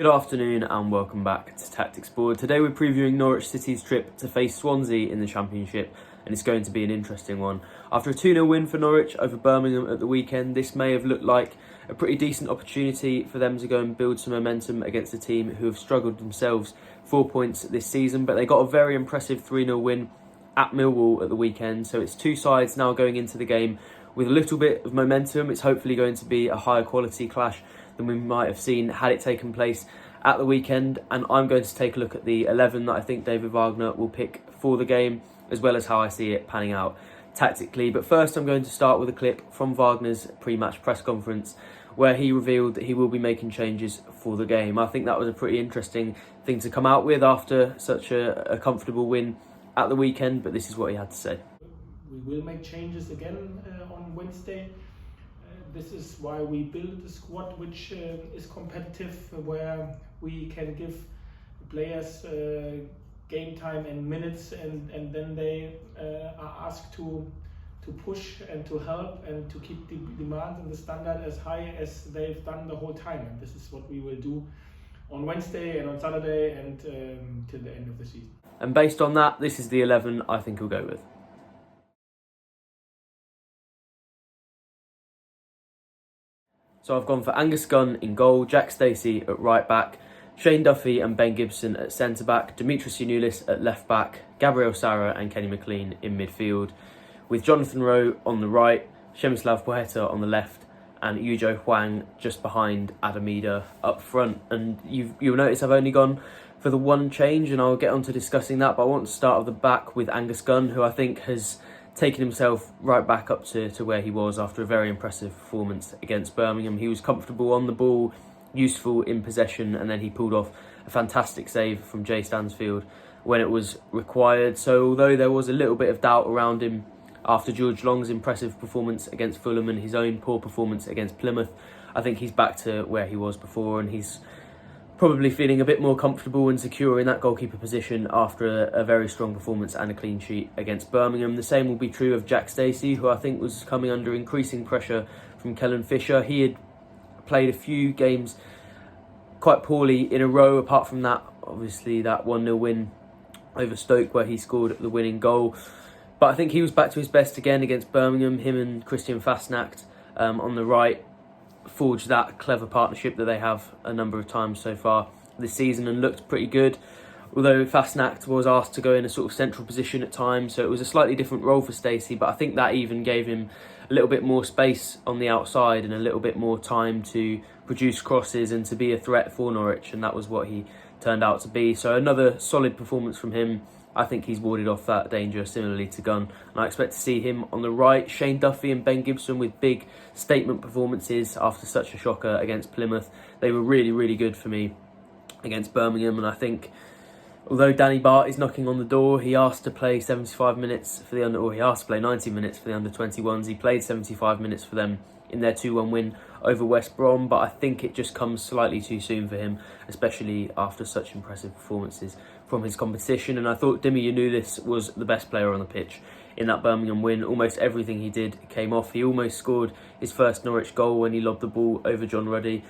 Good afternoon and welcome back to Tactics Board. Today we're previewing Norwich City's trip to face Swansea in the Championship, and it's going to be an interesting one. After a 2-0 win for Norwich over Birmingham at the weekend, this may have looked like a pretty decent opportunity for them to go and build some momentum against a team who have struggled themselves 4 points this season, but they got a very impressive 3-0 win at Millwall at the weekend. So it's two sides now going into the game with a little bit of momentum. It's hopefully going to be a higher quality clash than we might have seen had it taken place at the weekend, and I'm going to take a look at the 11 that I think David Wagner will pick for the game, as well as how I see it panning out tactically. But first I'm going to start with a clip from Wagner's pre-match press conference where he revealed that he will be making changes for the game. I think that was a pretty interesting thing to come out with after such a comfortable win at the weekend, but this is what he had to say. We will make changes again on Wednesday. This is why we build a squad which is competitive, where we can give players game time and minutes, and then they are asked to push and to help and to keep the demand and the standard as high as they've done the whole time. And this is what we will do on Wednesday and on Saturday and till the end of the season. And based on that, this is the 11 I think he'll go with. So I've gone for Angus Gunn in goal, Jack Stacey at right back, Shane Duffy and Ben Gibson at centre back, Dimitris Yannoulis at left back, Gabriel Sara and Kenny McLean in midfield, with Jonathan Rowe on the right, Przemysław Poeta on the left, and Yujo Hwang just behind Adamida up front. And you'll notice I've only gone for the one change, and I'll get on to discussing that, but I want to start at the back with Angus Gunn, who I think has taken himself right back up to where he was after a very impressive performance against Birmingham. He was comfortable on the ball, useful in possession, and then he pulled off a fantastic save from Jay Stansfield when it was required. So although there was a little bit of doubt around him after George Long's impressive performance against Fulham and his own poor performance against Plymouth, I think he's back to where he was before, and he's probably feeling a bit more comfortable and secure in that goalkeeper position after a very strong performance and a clean sheet against Birmingham. The same will be true of Jack Stacey, who I think was coming under increasing pressure from Kellen Fisher. He had played a few games quite poorly in a row, apart from that, obviously, that 1-0 win over Stoke where he scored the winning goal. But I think he was back to his best again against Birmingham. Him and Christian Fastnacht on the right forged that clever partnership that they have a number of times so far this season and looked pretty good. Although Fastnacht was asked to go in a sort of central position at times, so it was a slightly different role for Stacey, but I think that even gave him a little bit more space on the outside and a little bit more time to produce crosses and to be a threat for Norwich, and that was what he turned out to be. So another solid performance from him. I think he's warded off that danger similarly to Gunn, and I expect to see him on the right. Shane Duffy and Ben Gibson with big statement performances after such a shocker against Plymouth. They were really, really good for me against Birmingham, and I think although Danny Bart is knocking on the door, he asked to play 75 minutes for the he asked to play 90 minutes for the under-21s. He played 75 minutes for them in their 2-1 win over West Brom, but I think it just comes slightly too soon for him, especially after such impressive performances from his competition. And I thought Dimi Yannoulis was the best player on the pitch in that Birmingham win. Almost everything he did came off. He almost scored his first Norwich goal when he lobbed the ball over John Ruddy.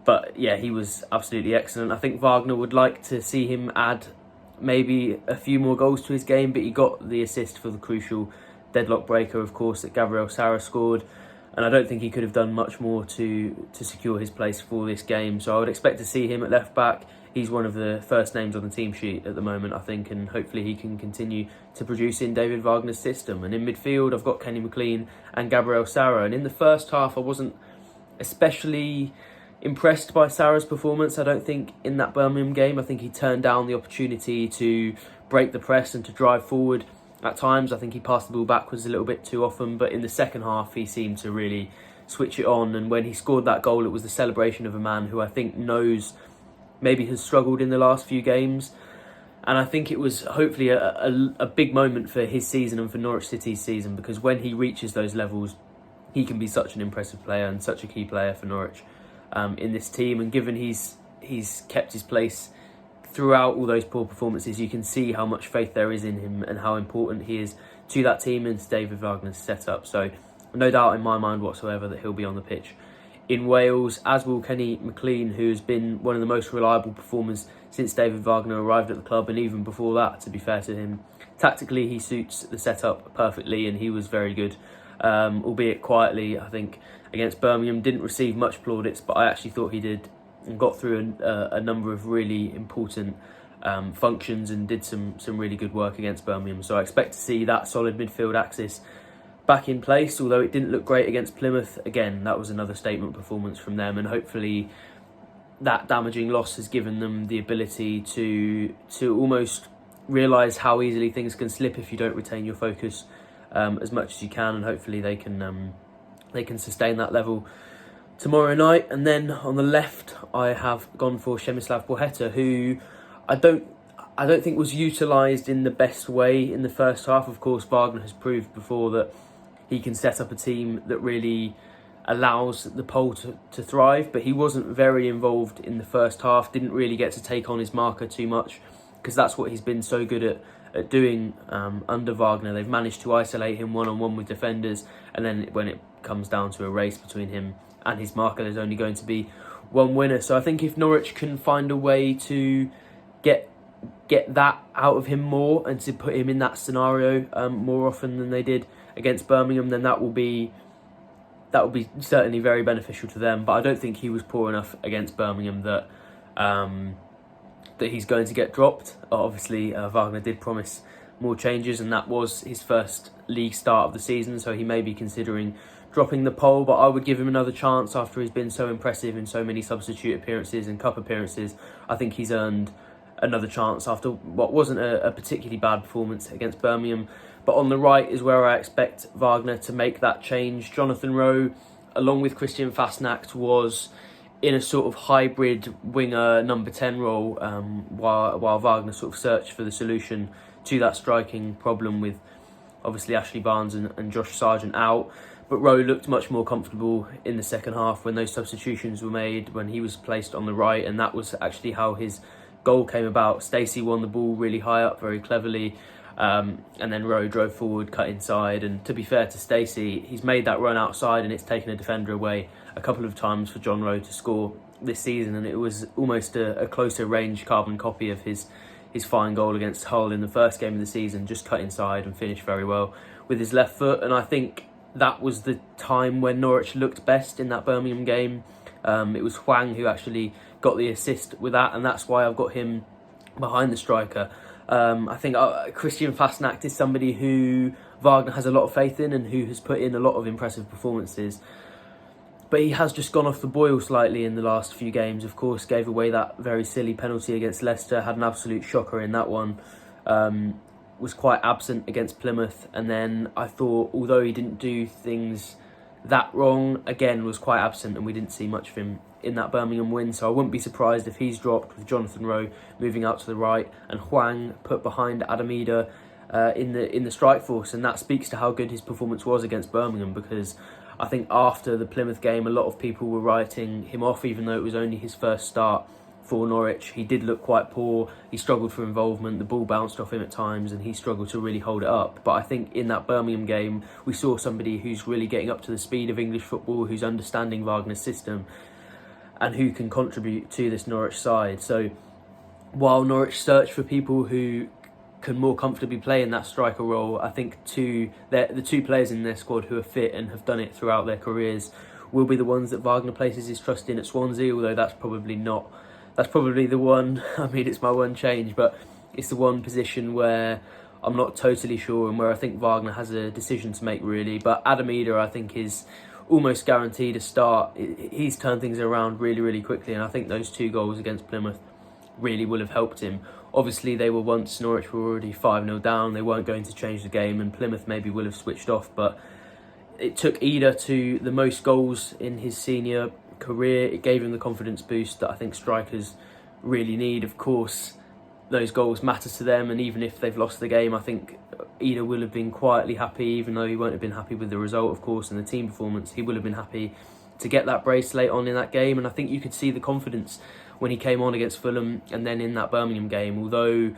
But yeah, he was absolutely excellent. I think Wagner would like to see him add maybe a few more goals to his game, but he got the assist for the crucial deadlock breaker, of course, that Gabriel Sara scored. And I don't think he could have done much more to secure his place for this game. So I would expect to see him at left back. He's one of the first names on the team sheet at the moment, I think, and hopefully he can continue to produce in David Wagner's system. And in midfield, I've got Kenny McLean and Gabriel Sara. And in the first half, I wasn't especially impressed by Sara's performance. I don't think in that Birmingham game, I think he turned down the opportunity to break the press and to drive forward. At times, I think he passed the ball backwards a little bit too often, but in the second half, he seemed to really switch it on. And when he scored that goal, it was the celebration of a man who I think knows maybe has struggled in the last few games. And I think it was hopefully a big moment for his season and for Norwich City's season, because when he reaches those levels, he can be such an impressive player and such a key player for Norwich in this team. And given he's kept his place throughout all those poor performances, you can see how much faith there is in him and how important he is to that team and to David Wagner's setup. So no doubt in my mind whatsoever that he'll be on the pitch in Wales, as will Kenny McLean, who has been one of the most reliable performers since David Wagner arrived at the club, and even before that, to be fair to him. Tactically, he suits the setup perfectly, and he was very good, albeit quietly, I think, against Birmingham. Didn't receive much plaudits, but I actually thought he did, and got through a number of really important functions and did some really good work against Birmingham. So I expect to see that solid midfield axis back in place, although it didn't look great against Plymouth. Again, that was another statement performance from them, and hopefully that damaging loss has given them the ability to almost realise how easily things can slip if you don't retain your focus as much as you can, and hopefully they can sustain that level tomorrow night. And then on the left, I have gone for Przemysław Borcheta, who I don't think was utilised in the best way in the first half. Of course, Wagner has proved before that he can set up a team that really allows the pole to thrive, but he wasn't very involved in the first half, didn't really get to take on his marker too much, because that's what he's been so good at doing under Wagner. They've managed to isolate him one-on-one with defenders, and then when it comes down to a race between him and his marker, there's only going to be one winner. So I think if Norwich can find a way to get that out of him more and to put him in that scenario more often than they did against Birmingham, then that will be certainly very beneficial to them. But I don't think he was poor enough against Birmingham that he's going to get dropped. Obviously, Wagner did promise more changes, and that was his first league start of the season, so he may be considering dropping the poll, but I would give him another chance after he's been so impressive in so many substitute appearances and cup appearances. I think he's earned another chance after what wasn't a particularly bad performance against Birmingham. But on the right is where I expect Wagner to make that change. Jonathan Rowe, along with Christian Fastnacht, was in a sort of hybrid winger number 10 role while Wagner sort of searched for the solution to that striking problem with obviously Ashley Barnes and Josh Sargent out. But Rowe looked much more comfortable in the second half when those substitutions were made, when he was placed on the right, and that was actually how his goal came about. Stacey won the ball really high up very cleverly, and then Rowe drove forward, cut inside, and to be fair to Stacey, he's made that run outside and it's taken a defender away a couple of times for John Rowe to score this season, and it was almost a closer range carbon copy of his fine goal against Hull in the first game of the season. Just cut inside and finished very well with his left foot, and I think that was the time when Norwich looked best in that Birmingham game. It was Hwang who actually got the assist with that, and that's why I've got him behind the striker. I think Christian Fastnacht is somebody who Wagner has a lot of faith in and who has put in a lot of impressive performances. But he has just gone off the boil slightly in the last few games. Of course, gave away that very silly penalty against Leicester, had an absolute shocker in that one. Was quite absent against Plymouth, and then I thought, although he didn't do things that wrong, again was quite absent, and we didn't see much of him in that Birmingham win. So I wouldn't be surprised if he's dropped, with Jonathan Rowe moving out to the right and Hwang put behind Adamida in the strike force, and that speaks to how good his performance was against Birmingham, because I think after the Plymouth game a lot of people were writing him off, even though it was only his first start for Norwich. He did look quite poor, he struggled for involvement, the ball bounced off him at times and he struggled to really hold it up. But I think in that Birmingham game we saw somebody who's really getting up to the speed of English football, who's understanding Wagner's system and who can contribute to this Norwich side. So while Norwich search for people who can more comfortably play in that striker role, I think the two players in their squad who are fit and have done it throughout their careers will be the ones that Wagner places his trust in at Swansea, although that's probably the one, I mean it's my one change, but it's the one position where I'm not totally sure and where I think Wagner has a decision to make really. But Adamida I think is almost guaranteed a start. He's turned things around really, really quickly, and I think those two goals against Plymouth really will have helped him. Obviously they were once Norwich were already 5-0 down, they weren't going to change the game, and Plymouth maybe will have switched off, but it took Ida to the most goals in his senior career. It gave him the confidence boost that I think strikers really need. Of course, those goals matter to them, and even if they've lost the game, I think Ida will have been quietly happy, even though he won't have been happy with the result, of course, and the team performance. He will have been happy to get that bracelet on in that game, and I think you could see the confidence when he came on against Fulham and then in that Birmingham game. Although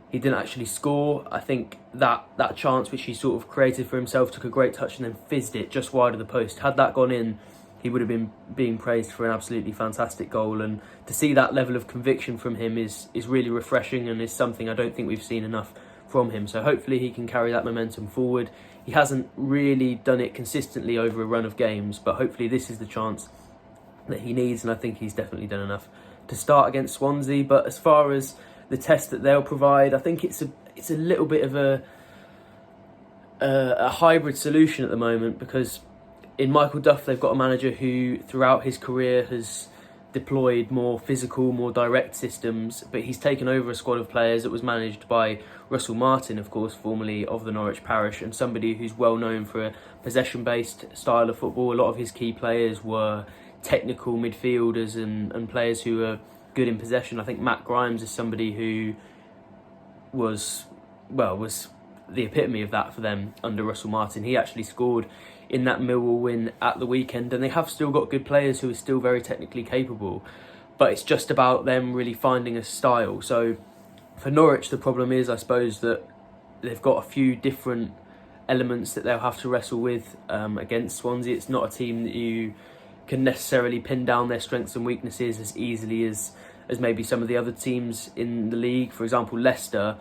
he didn't actually score, I think that chance which he sort of created for himself, took a great touch and then fizzed it just wide of the post. Had that gone in, he would have been being praised for an absolutely fantastic goal. And to see that level of conviction from him is really refreshing, and is something I don't think we've seen enough from him. So hopefully he can carry that momentum forward. He hasn't really done it consistently over a run of games, but hopefully this is the chance that he needs, and I think he's definitely done enough to start against Swansea. But as far as the test that they'll provide, I think it's a little bit of a hybrid solution at the moment, because in Michael Duff they've got a manager who throughout his career has deployed more physical, more direct systems, but he's taken over a squad of players that was managed by Russell Martin, of course, formerly of the Norwich parish, and somebody who's well known for a possession-based style of football. A lot of his key players were technical midfielders and players who are good in possession. I think Matt Grimes is somebody who was the epitome of that for them under Russell Martin. He actually scored in that Millwall win at the weekend, and they have still got good players who are still very technically capable, but it's just about them really finding a style. So for Norwich, the problem is, I suppose, that they've got a few different elements that they'll have to wrestle with against Swansea. It's not a team that you can necessarily pin down their strengths and weaknesses as easily as maybe some of the other teams in the league. For example, Leicester,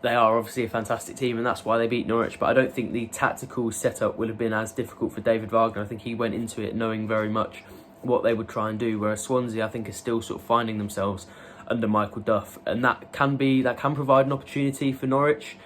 they are obviously a fantastic team, and that's why they beat Norwich, but I don't think the tactical setup would have been as difficult for David Wagner. I think he went into it knowing very much what they would try and do, whereas Swansea, I think, is still sort of finding themselves under Michael Duff, and that can provide an opportunity for Norwich,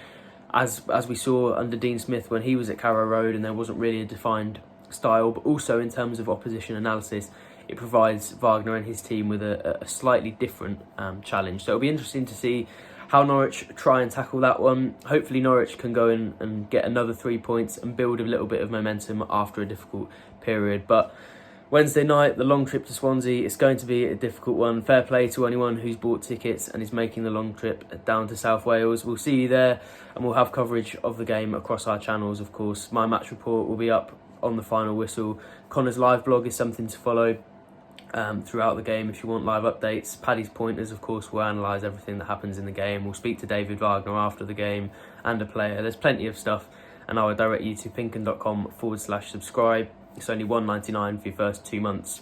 as we saw under Dean Smith when he was at Carrow Road and there wasn't really a defined style. But also in terms of opposition analysis, it provides Wagner and his team with a slightly different challenge. So it'll be interesting to see how Norwich try and tackle that one. Hopefully Norwich can go in and get another 3 points and build a little bit of momentum after a difficult period. But Wednesday night, the long trip to Swansea, it's going to be a difficult one. Fair play to anyone who's bought tickets and is making the long trip down to South Wales. We'll see you there, and we'll have coverage of the game across our channels, of course. My match report will be up on the final whistle. Connor's live blog is something to follow throughout the game if you want live updates. Paddy's Pointers, of course, will analyse everything that happens in the game. We'll speak to David Wagner after the game and a player. There's plenty of stuff, and I would direct you to pinken.com/subscribe. It's only $1.99 for your first 2 months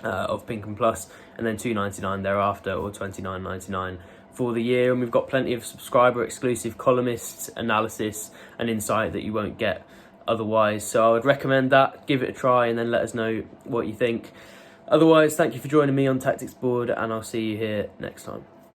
of Pinken Plus, and then $2.99 thereafter, or $29.99 for the year. And we've got plenty of subscriber exclusive columnists, analysis and insight that you won't get otherwise. So I would recommend that. Give it a try and then let us know what you think. Otherwise, thank you for joining me on Tactics Board, and I'll see you here next time.